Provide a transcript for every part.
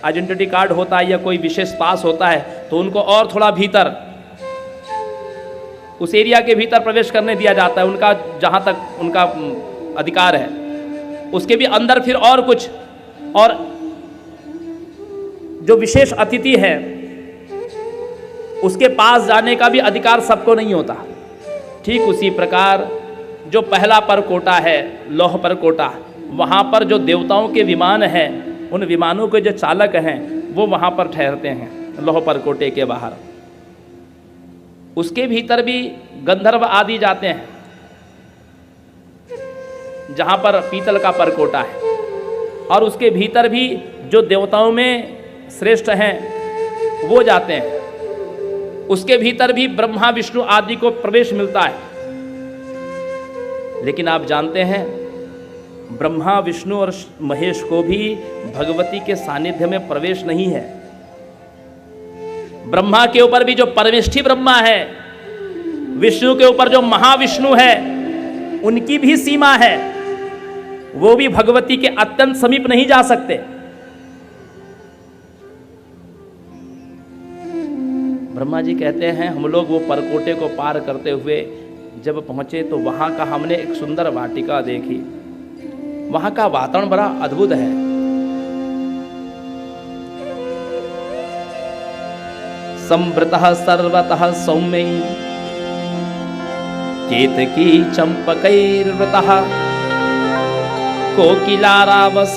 Identity card होता है या कोई विशेष पास होता है तो उनको और थोड़ा भीतर उस एरिया के भीतर प्रवेश करने दिया जाता है, उनका जहाँ तक उनका अधिकार है। उसके भी अंदर फिर और कुछ, और जो विशेष अतिथि है उसके पास जाने का भी अधिकार सबको नहीं होता। ठीक उसी प्रकार जो पहला परकोटा है, लौह परकोटा, वहाँ पर जो देवताओं के विमान हैं, उन विमानों के जो चालक हैं वो वहाँ पर ठहरते हैं लौह परकोटे के बाहर। उसके भीतर भी गंधर्व आदि जाते हैं जहाँ पर पीतल का परकोटा है, और उसके भीतर भी जो देवताओं में श्रेष्ठ हैं वो जाते हैं। उसके भीतर भी ब्रह्मा विष्णु आदि को प्रवेश मिलता है। लेकिन आप जानते हैं ब्रह्मा विष्णु और महेश को भी भगवती के सानिध्य में प्रवेश नहीं है। ब्रह्मा के ऊपर भी जो परमेष्ठी ब्रह्मा है, विष्णु के ऊपर जो महाविष्णु है, उनकी भी सीमा है, वो भी भगवती के अत्यंत समीप नहीं जा सकते। ब्रह्मा जी कहते हैं हम लोग वो परकोटे को पार करते हुए जब पहुंचे तो वहां का हमने एक सुंदर वाटिका देखी। वहां का वातावरण बड़ा अद्भुत है। संवृतः सर्वतः सौम्यै केतकी चंपकैर्वृतः कोकिलारावसंघुष्टो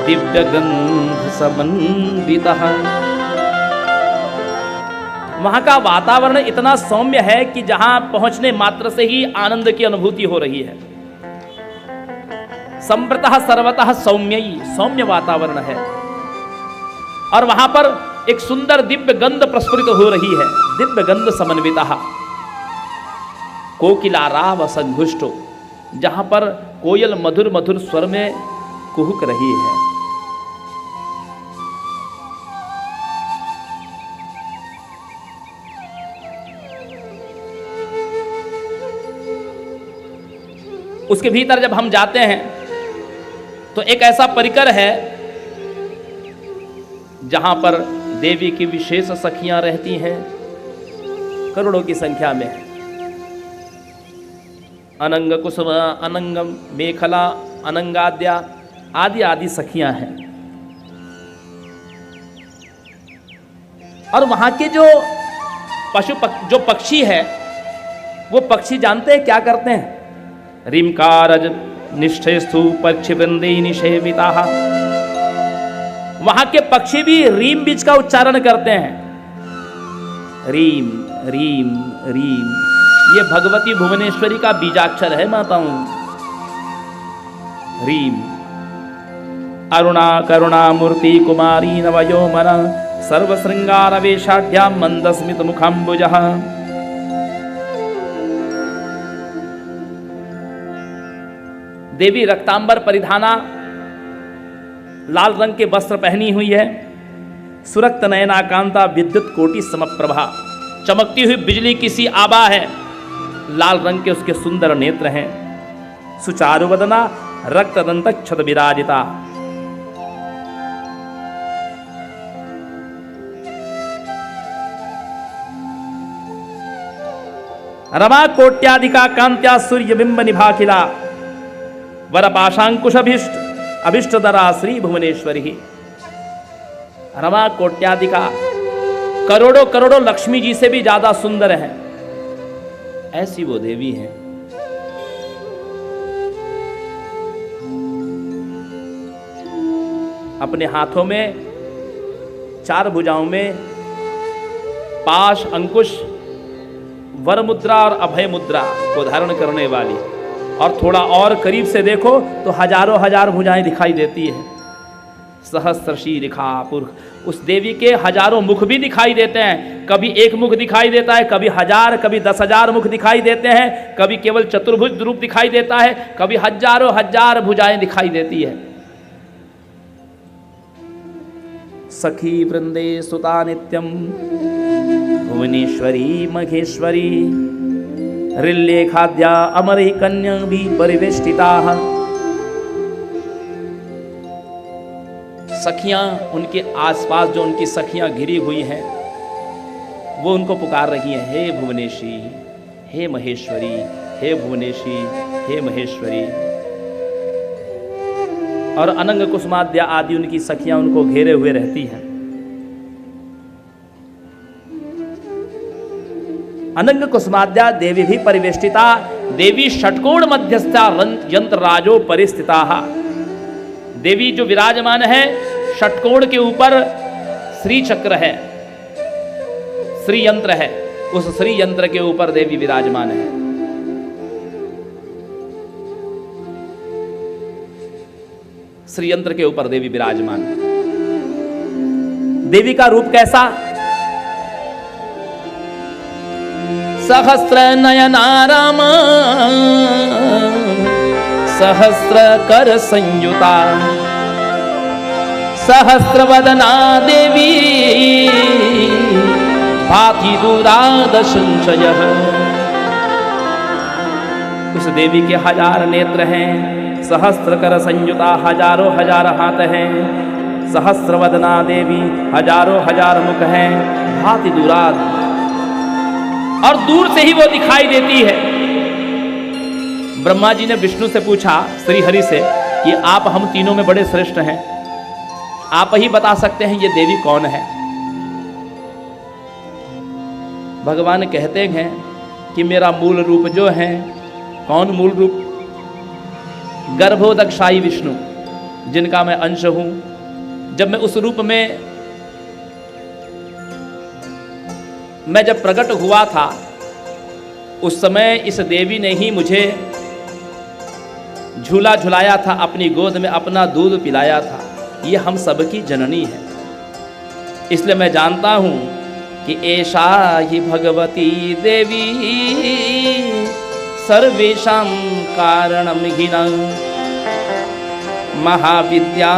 दिव्यगंध समन्वितः। वहां का वातावरण इतना सौम्य है कि जहां पहुंचने मात्र से ही आनंद की अनुभूति हो रही है। संवृतः सर्वतः सौम्यई, सौम्य वातावरण है, और वहां पर एक सुंदर दिव्य गंध प्रस्फुरित हो रही है, दिव्य गंध समन्वितः। कोकिलाराव संघुष्टो, जहां पर कोयल मधुर मधुर स्वर में कुहुक रही है। उसके भीतर जब हम जाते हैं तो एक ऐसा परिकर है जहां पर देवी की विशेष सखियां रहती हैं, करोड़ों की संख्या में। अनंग कुसुम, अनंगम, मेखला, अनंगाद्या आदि आदि सखियां हैं। और वहां के जो जो पक्षी है, वो पक्षी जानते हैं क्या करते हैं? रीमकारज निष्ठेस्तु पक्षी वृंदे निषेविताः। वहां के पक्षी भी रीम बीज का उच्चारण करते हैं। रीम रीम रीम, ये भगवती भुवनेश्वरी का बीजाक्षर है माताओं। रीम। अरुणा करुणा मूर्ति कुमारी नवयोमना सर्वश्रृंगार वेशाढ्यां मंदस्मित मुखाम्बुजः। देवी रक्तांबर परिधाना, लाल रंग के वस्त्र पहनी हुई है। सुरक्त नयना कांता विद्युत कोटि समप्रभा, चमकती हुई बिजली की सी आभा है। लाल रंग के उसके सुंदर नेत्र हैं। सुचारु वदना रक्त दंतक छद विराजिता। रमा कोट्याधिका कांत्या सूर्य बिंब निभाखिला। वरपाशांकुश अभिष्टदरा श्री भुवनेश्वरी। रमा कोट्याधिका, करोड़ों करोड़ों लक्ष्मी जी से भी ज्यादा सुंदर हैं, ऐसी वो देवी हैं। अपने हाथों में चार भुजाओं में पाश, अंकुश, वर मुद्रा और अभय मुद्रा को धारण करने वाली, और थोड़ा और करीब से देखो तो हजारों हजार भुजाएं दिखाई देती है। सहस्र शीर्षापुर, उस देवी के हजारों मुख भी दिखाई देते हैं। कभी एक मुख दिखाई देता है, कभी हजार, कभी 10,000 मुख दिखाई देते हैं, कभी केवल चतुर्भुज रूप दिखाई देता है, कभी हजारों हजार भुजाएं दिखाई देती है। सखी वृंदे सुता नित्यम भुवनेश्वरी महेश्वरी। हृल्लेखाद्या अमरे कन्या भी परिवेष्टिता। सखियां उनके आसपास जो उनकी सखियां घिरी हुई हैं वो उनको पुकार रही हैं, हे भुवनेशी, हे महेश्वरी, हे भुवनेशी, हे महेश्वरी। और अनंग कुसुमाद्या आदि उनकी सखियां उनको घेरे हुए रहती हैं। अनंग कुसुमाद्या देवी भी परिवेष्टिता, देवी षटकोण मध्यस्था यंत्र राजो परिस्थिता। देवी जो विराजमान है षटकोण के ऊपर श्री चक्र है, श्री यंत्र है, उस श्री यंत्र के ऊपर देवी विराजमान है। श्री यंत्र के ऊपर देवी विराजमान। देवी का रूप कैसा? सहस्र नयना रामा सहस्र कर संयुता, सहस्रवदना देवी भाति दूरादशंशयः। उस देवी के 1000 नेत्र हैं, सहस्र कर संयुता, हजारों हजार हाथ हैं, सहस्रवदना देवी, हजारों हजार मुख हैं, भाति दूराद, और दूर से ही वो दिखाई देती है। ब्रह्मा जी ने विष्णु से पूछा, श्री हरि से, कि आप हम तीनों में बड़े श्रेष्ठ हैं, आप ही बता सकते हैं ये देवी कौन है। भगवान कहते हैं कि मेरा मूल रूप जो है, कौन मूल रूप? गर्भोदक्षाई विष्णु, जिनका मैं अंश हूं। जब मैं उस रूप में जब प्रकट हुआ था, उस समय इस देवी ने ही मुझे झूला झुलाया था, अपनी गोद में अपना दूध पिलाया था। ये हम सबकी जननी है। इसलिए मैं जानता हूं कि ऐसा ही भगवती देवी सर्वेषां कारणम हिना, महाविद्या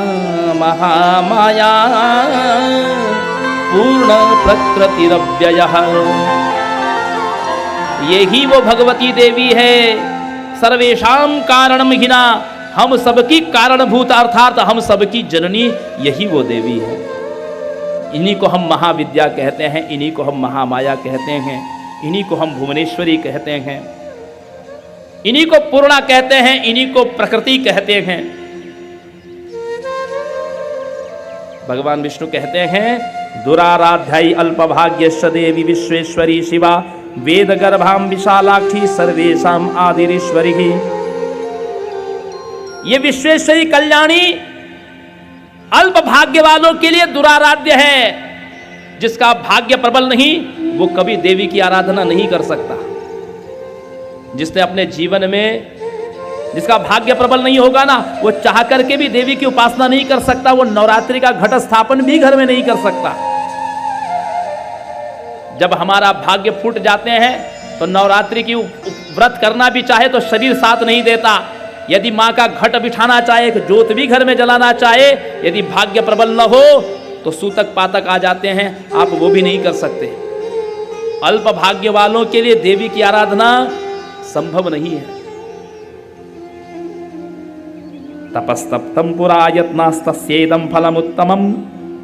महामाया पूर्ण प्रकृतिरव्ययः। यही वो भगवती देवी है, सर्वेषां कारणम हिना, हम सबकी कारणभूत अर्थात हम सबकी जननी यही वो देवी है। इन्हीं को हम महाविद्या कहते हैं, इन्हीं को हम महामाया कहते हैं, इन्हीं को हम भुवनेश्वरी कहते हैं, इन्हीं को पूर्णा कहते हैं, इन्हीं को प्रकृति कहते हैं। भगवान विष्णु कहते हैं, दुराराध्यायी अल्पभाग्यश्च देवी विश्वेश्वरी शिवा, वेद गर्भाम विशालाक्षी सर्वेषां आदिरीश्वरी। ये विश्वेश्वरी कल्याणी अल्प भाग्य वालों के लिए दुराराध्य है। जिसका भाग्य प्रबल नहीं वो कभी देवी की आराधना नहीं कर सकता। जिसने अपने जीवन में, जिसका भाग्य प्रबल नहीं होगा ना, वो चाह करके भी देवी की उपासना नहीं कर सकता। वो नवरात्रि का घट स्थापन भी घर में नहीं कर सकता। जब हमारा भाग्य फूट जाते हैं तो नवरात्रि की व्रत करना भी चाहे तो शरीर साथ नहीं देता। यदि माँ का घट बिठाना चाहे, ज्योत भी घर में जलाना चाहे, यदि भाग्य प्रबल न हो तो सूतक पातक आ जाते हैं, आप वो भी नहीं कर सकते। अल्प भाग्य वालों के लिए देवी की आराधना संभव नहीं है। तपस्तप्तं पुरा यत्नास्तस्येदं फलमुत्तमम्,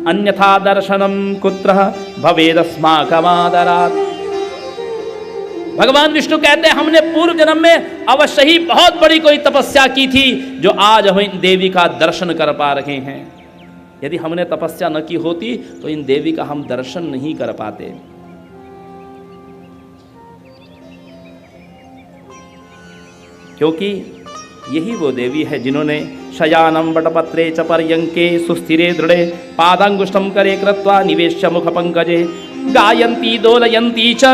अन्यथा दर्शनम कुत्र भवेदस्माकमादरात्। भगवान विष्णु कहते हैं, हमने पूर्व जन्म में अवश्य ही बहुत बड़ी कोई तपस्या की थी, जो आज हम इन देवी का दर्शन कर पा रहे हैं। यदि हमने तपस्या न की होती तो इन देवी का हम दर्शन नहीं कर पाते। क्योंकि यही वो देवी है जिन्होंने शयानम वटपत्रे च पर्यंके सुस्थिरे दृढ़े पादांगुष्ठम करे कृत्वा निवेश्य मुख पंकजे गायन्ती दोलयन्ती च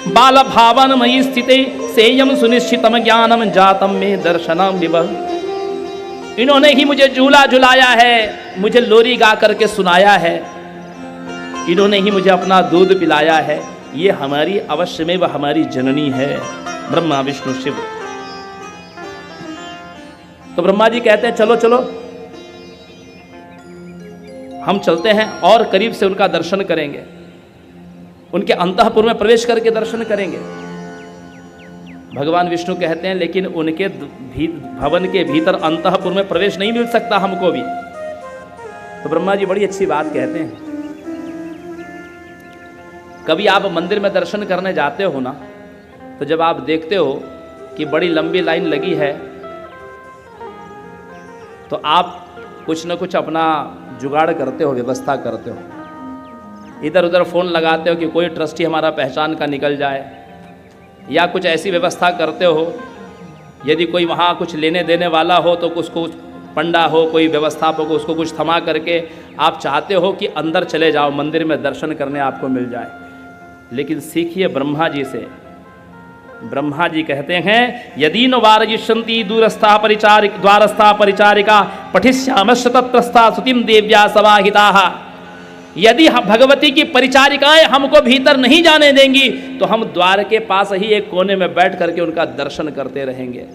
बाल भावनमयी स्थिते सेयम सुनिश्चितम ज्ञानम जातम में दर्शनम विवह। इन्होंने ही मुझे झूला झुलाया है, मुझे लोरी गा करके सुनाया है, इन्होंने ही मुझे अपना दूध पिलाया है। ये हमारी अवश्य में वह हमारी जननी है, ब्रह्मा विष्णु शिव। तो ब्रह्मा जी कहते हैं, चलो चलो हम चलते हैं और करीब से उनका दर्शन करेंगे, उनके अंतःपुर में प्रवेश करके दर्शन करेंगे। भगवान विष्णु कहते हैं, लेकिन उनके भवन के भीतर अंतःपुर में प्रवेश नहीं मिल सकता हमको भी। तो तो ब्रह्मा जी बड़ी अच्छी बात कहते हैं, कभी आप मंदिर में दर्शन करने जाते हो ना, तो जब आप देखते हो कि बड़ी लंबी लाइन लगी है, तो आप कुछ न कुछ अपना जुगाड़ करते हो, व्यवस्था करते हो, इधर उधर फ़ोन लगाते हो कि कोई ट्रस्टी हमारा पहचान का निकल जाए, या कुछ ऐसी व्यवस्था करते हो, यदि कोई वहाँ कुछ लेने देने वाला हो तो उसको, पंडा हो, कोई व्यवस्थापक हो, उसको कुछ थमा करके आप चाहते हो कि अंदर चले जाओ, मंदिर में दर्शन करने आपको मिल जाए। लेकिन सीखिए ब्रह्मा जी से। ब्रह्मा जी कहते हैं, यदि न वारयिष्यन्ति दूरस्था परिचारिक द्वारस्था परिचारिका पठिष्यामश्च तत्रस्था स्तुतिं देव्या समाहिताः। यदि हम भगवती की परिचारिकाएं हमको भीतर नहीं जाने देंगी तो हम द्वार के पास ही एक कोने में बैठ करके उनका दर्शन करते रहेंगे।